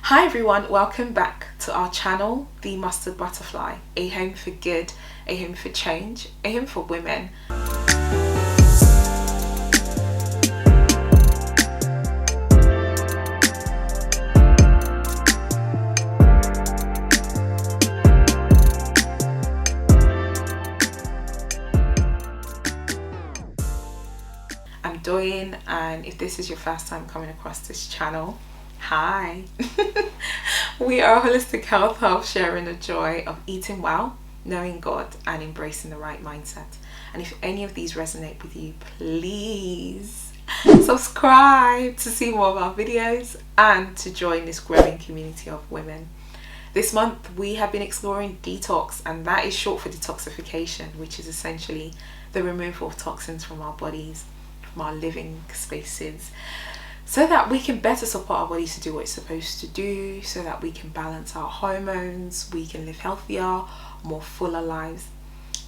Hi everyone, welcome back to our channel, The Mustard Butterfly, a home for good, a home for change, a home for women. I'm Doyin, and if this is your first time coming across this channel, hi. We are holistic health hub, sharing the joy of eating well, knowing God, and embracing the right mindset. And if any of these resonate with you, please subscribe to see more of our videos and to join this growing community of women. This month we have been exploring detox, and that is short for detoxification, which is essentially the removal of toxins from our bodies, from our living spaces, so that we can better support our bodies to do what it's supposed to do, so that we can balance our hormones, we can live healthier, more fuller lives.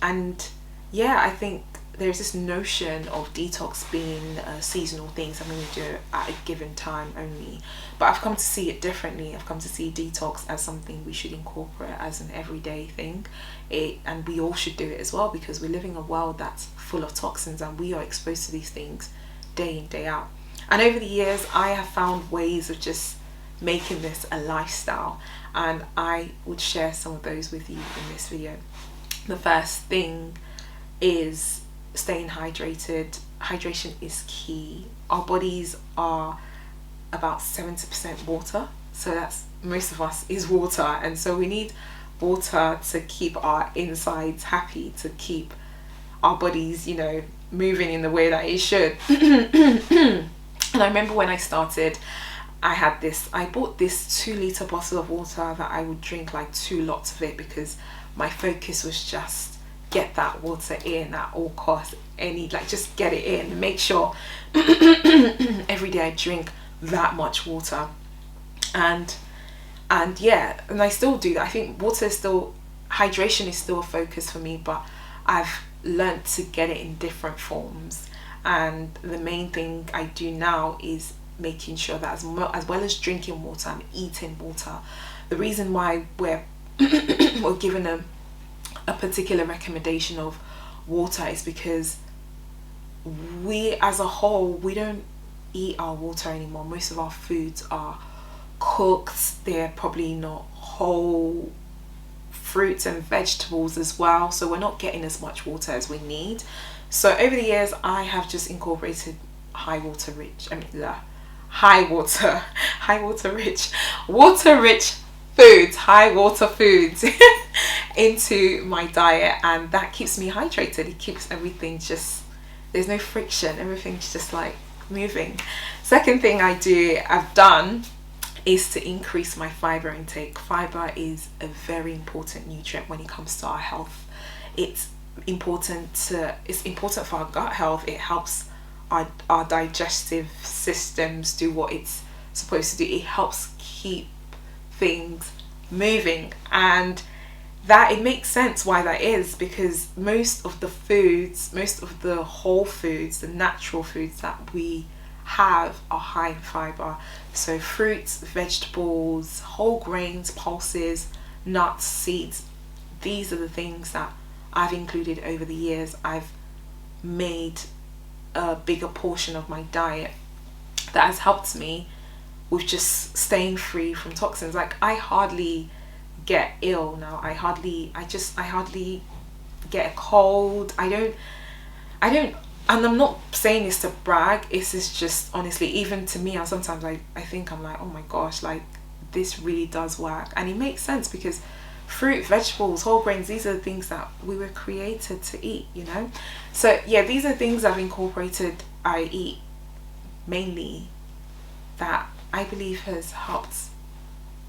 And yeah, I think there's this notion of detox being a seasonal thing, something we do at a given time only, but I've come to see it differently. I've come to see detox as something we should incorporate as an everyday thing, and we all should do it as well, because we're living in a world that's full of toxins and we are exposed to these things day in, day out. And over the years I have found ways of just making this a lifestyle, and I would share some of those with you in this video. The first thing is staying hydrated. Hydration is key. Our bodies are about 70% water, so that's, most of us is water, and so we need water to keep our insides happy, to keep our bodies, you know, moving in the way that it should. And I remember when I started, I bought this 2-litre bottle of water that I would drink like 2 lots of it, because my focus was just get that water in at all costs. Just get it in, make sure every day I drink that much water. And yeah, and I still do that. I think hydration is still a focus for me, but I've learned to get it in different forms. And the main thing I do now is making sure that as well as drinking water, I'm eating water. The reason why we're given a particular recommendation of water is because we as a whole, we don't eat our water anymore. Most of our foods are cooked, they're probably not whole fruits and vegetables as well, so we're not getting as much water as we need. So over the years I have just incorporated water rich foods, high water foods into my diet, and that keeps me hydrated. It keeps everything there's no friction, everything's just like moving. Second thing I've done is to increase my fiber intake. Fiber is a very important nutrient when it comes to our health. It's important for our gut health. It helps our digestive systems do what it's supposed to do. It helps keep things moving, and that it makes sense why that is, because most of the whole foods, the natural foods that we have are high in fiber. So fruits, vegetables, whole grains, pulses, nuts, seeds, these are the things that I've included over the years. I've made a bigger portion of my diet that has helped me with just staying free from toxins. Like, I hardly get ill now. I hardly get a cold. I don't, and I'm not saying this to brag, it's just honestly, even to me, sometimes I think, I'm like, oh my gosh, like, this really does work. And it makes sense, because fruit, vegetables, whole grains, these are the things that we were created to eat, you know. So yeah, these are things I've incorporated, I eat mainly, that I believe has helped,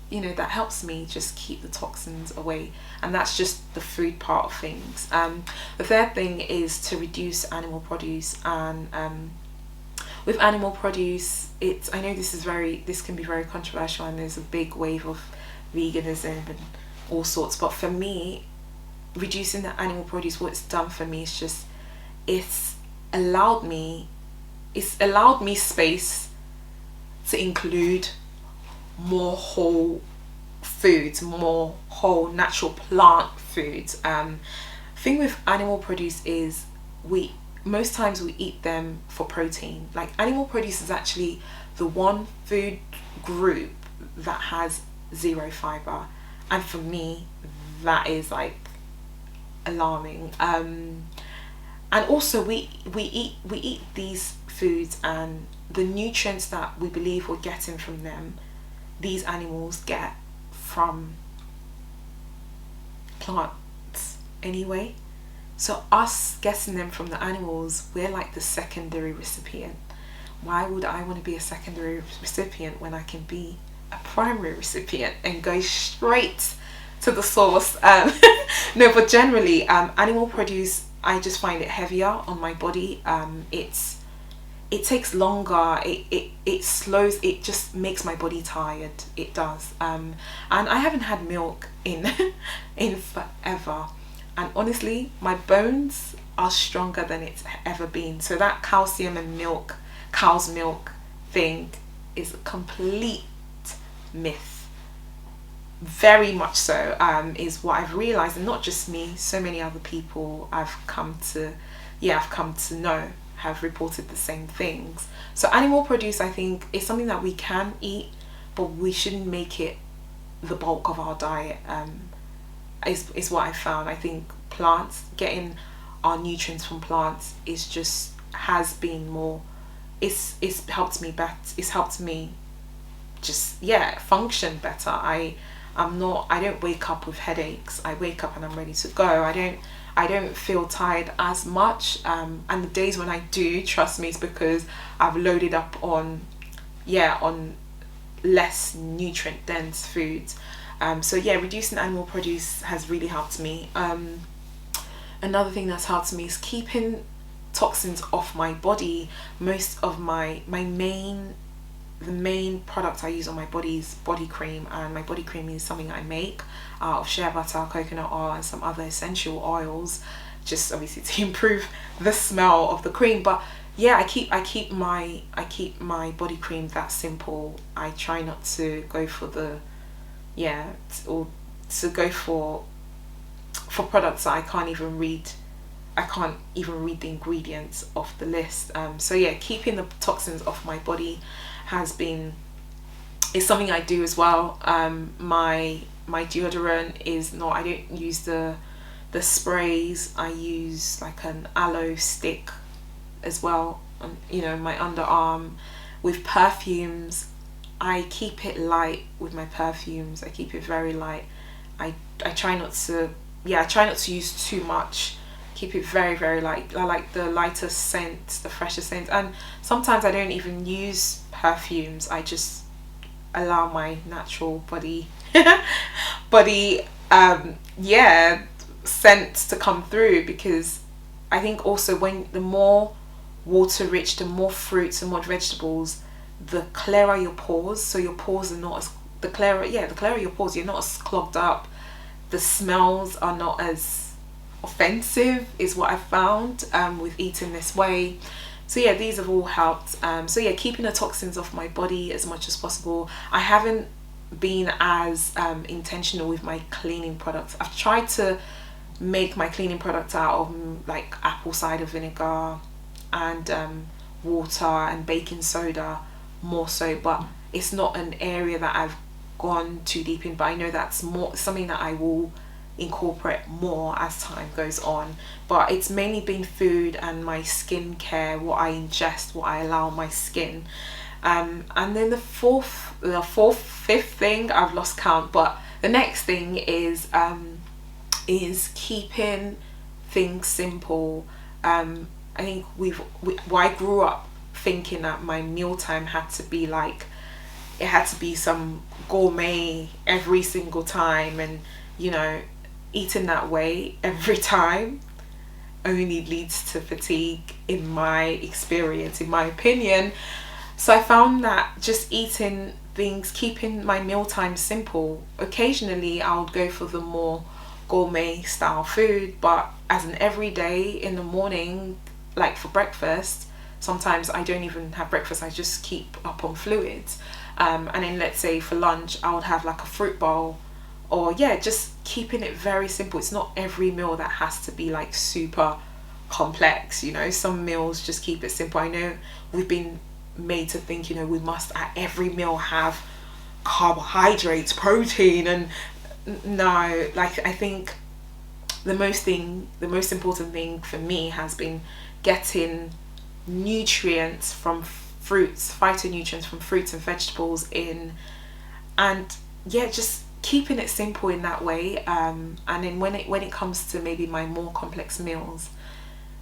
you know, that helps me just keep the toxins away. And that's just the food part of things. The third thing is to reduce animal produce. And with animal produce, I know this can be very controversial, and there's a big wave of veganism and all sorts, but for me, reducing the animal produce, what it's done for me is just, it's allowed me space to include more whole foods, more whole natural plant foods. Thing with animal produce is most times we eat them for protein. Like, animal produce is actually the one food group that has zero fiber, and for me that is like alarming. And also we eat these foods, and the nutrients that we believe we're getting from them, these animals get from plants anyway. So us getting them from the animals, we're like the secondary recipient. Why would I want to be a secondary recipient when I can be a primary recipient and go straight to the source? No, but generally, animal produce, I just find it heavier on my body. It takes longer. It slows. It just makes my body tired. It does. And I haven't had milk in in forever. And honestly, my bones are stronger than it's ever been. So that calcium and milk, cow's milk thing is a complete myth. Very much so, is what I've realized, and not just me, so many other people I've come to know have reported the same things. So animal produce, I think, is something that we can eat, but we shouldn't make it the bulk of our diet. Is what I found. I think plants, getting our nutrients from plants, has been more. It's helped me better. It's helped me just function better. I don't wake up with headaches. I wake up and I'm ready to go. I don't feel tired as much. And the days when I do, trust me, it's because I've loaded up on less nutrient dense foods. So reducing animal produce has really helped me. Another thing that's helped me is keeping toxins off my body. Most of the main product I use on my body is body cream, and my body cream is something I make out of shea butter, coconut oil, and some other essential oils, just obviously to improve the smell of the cream. But I keep my body cream that simple. I try not to go for for products that I can't even read the ingredients off the list. Keeping the toxins off my body is something I do as well. My deodorant is not, I don't use the sprays. I use like an aloe stick as well, my underarm. With perfumes, I keep it light with my perfumes. I keep it very light. I try not to use too much. Keep it very, very light. I like the lighter scent, the fresher scent. And sometimes I don't even use perfumes. I just allow my natural body scents to come through, because I think also when the more water rich, the more fruits and more vegetables, the clearer your pores. So your pores are not as the clearer your pores, you're not as clogged up. The smells are not as offensive, is what I found with eating this way. So these have all helped. Keeping the toxins off my body as much as possible. I haven't been as intentional with my cleaning products. I've tried to make my cleaning products out of like apple cider vinegar and water and baking soda more so, but it's not an area that I've gone too deep in. But I know that's more something that I will incorporate more as time goes on. But it's mainly been food and my skincare, what I ingest, what I allow my skin. And then the fifth thing, I've lost count, but the next thing is keeping things simple. I think I grew up thinking that my mealtime had to be like, it had to be some gourmet every single time, and eating that way every time only leads to fatigue, in my experience, in my opinion. So I found that just eating things, keeping my mealtime simple. Occasionally I would go for the more gourmet style food, but as an everyday in the morning, like for breakfast, sometimes I don't even have breakfast. I just keep up on fluids. And then let's say for lunch I would have like a fruit bowl, or yeah, just keeping it very simple. It's not every meal that has to be like super complex, you know. Some meals just keep it simple. I know we've been made to think, you know, we must at every meal have carbohydrates, protein, and no, like I think the most important thing for me has been getting nutrients from fruits, phytonutrients from fruits and vegetables in, and yeah, just keeping it simple in that way. And then when it comes to maybe my more complex meals,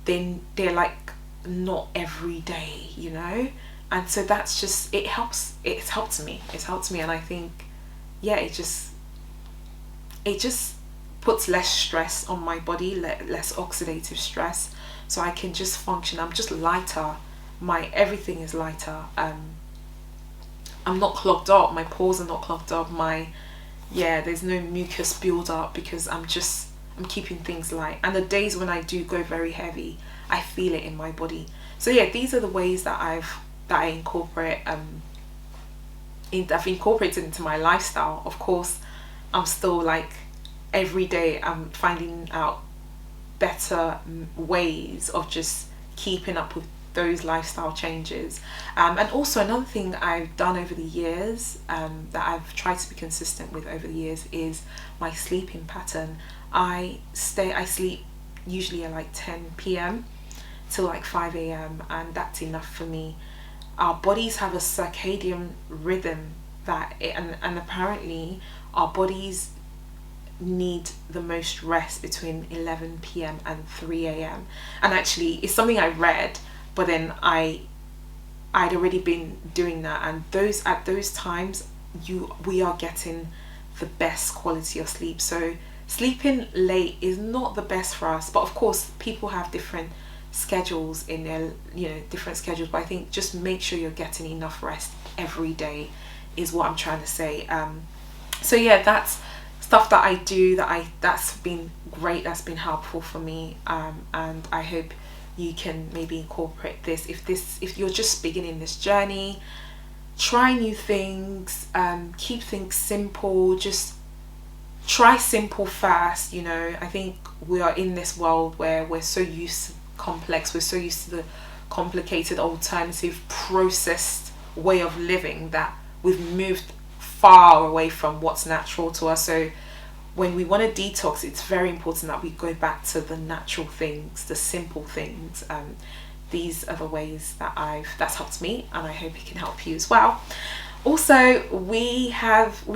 then they're like not every day, you know. And so that's just, it's helped me, and I think yeah, it just puts less stress on my body, less oxidative stress, so I can just function. I'm just lighter, everything is lighter. I'm not clogged up, my pores are not clogged up, there's no mucus build up, because I'm keeping things light. And the days when I do go very heavy, I feel it in my body. So yeah, these are the ways that I've incorporated into my lifestyle. Of course, I'm still like, every day I'm finding out better ways of just keeping up with those lifestyle changes. And also another thing I've done over the years, that I've tried to be consistent with over the years, is my sleeping pattern. I sleep usually at like 10 p.m. till like 5 a.m. and that's enough for me. Our bodies have a circadian rhythm and apparently our bodies need the most rest between 11 p.m. and 3 a.m. and actually it's something I read, but then I'd already been doing that, and at those times we are getting the best quality of sleep. So sleeping late is not the best for us, but of course people have different schedules in their, you know, different schedules, but I think just make sure you're getting enough rest every day is what I'm trying to say. So yeah, that's stuff that I do that's been great, that's been helpful for me, and I hope you can maybe incorporate this if you're just beginning this journey. Try new things, keep things simple, just try simple first, you know. I think we are in this world where we're so used to complex, we're so used to the complicated, alternative, processed way of living that we've moved far away from what's natural to us. So when we want to detox, it's very important that we go back to the natural things, the simple things. These are the ways that's helped me, and I hope it can help you as well. Also, we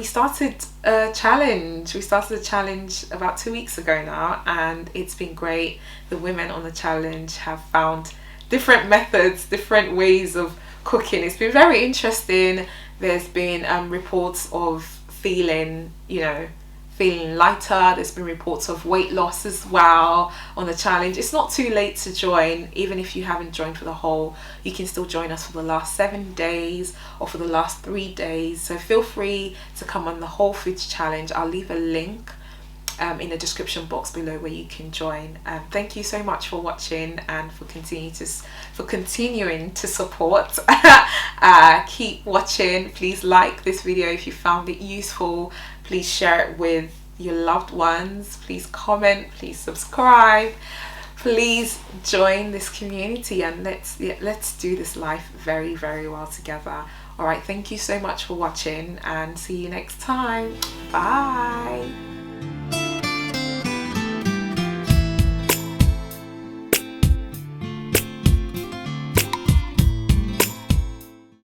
started a challenge. We started a challenge about 2 weeks ago now, and it's been great. The women on the challenge have found different methods, different ways of cooking. It's been very interesting. There's been reports of feeling lighter. There's been reports of weight loss as well on the challenge. It's not too late to join. Even if you haven't joined for the whole, you can still join us for the last 7 days or for the last 3 days. So feel free to come on the Whole Foods challenge. I'll leave a link in the description box below where you can join. Thank you so much for watching and for continuing to support. Keep watching. Please like this video if you found it useful. Please share it with your loved ones. Please comment. Please subscribe. Please join this community, and let's do this life very, very well together. All right, thank you so much for watching, and see you next time. Bye.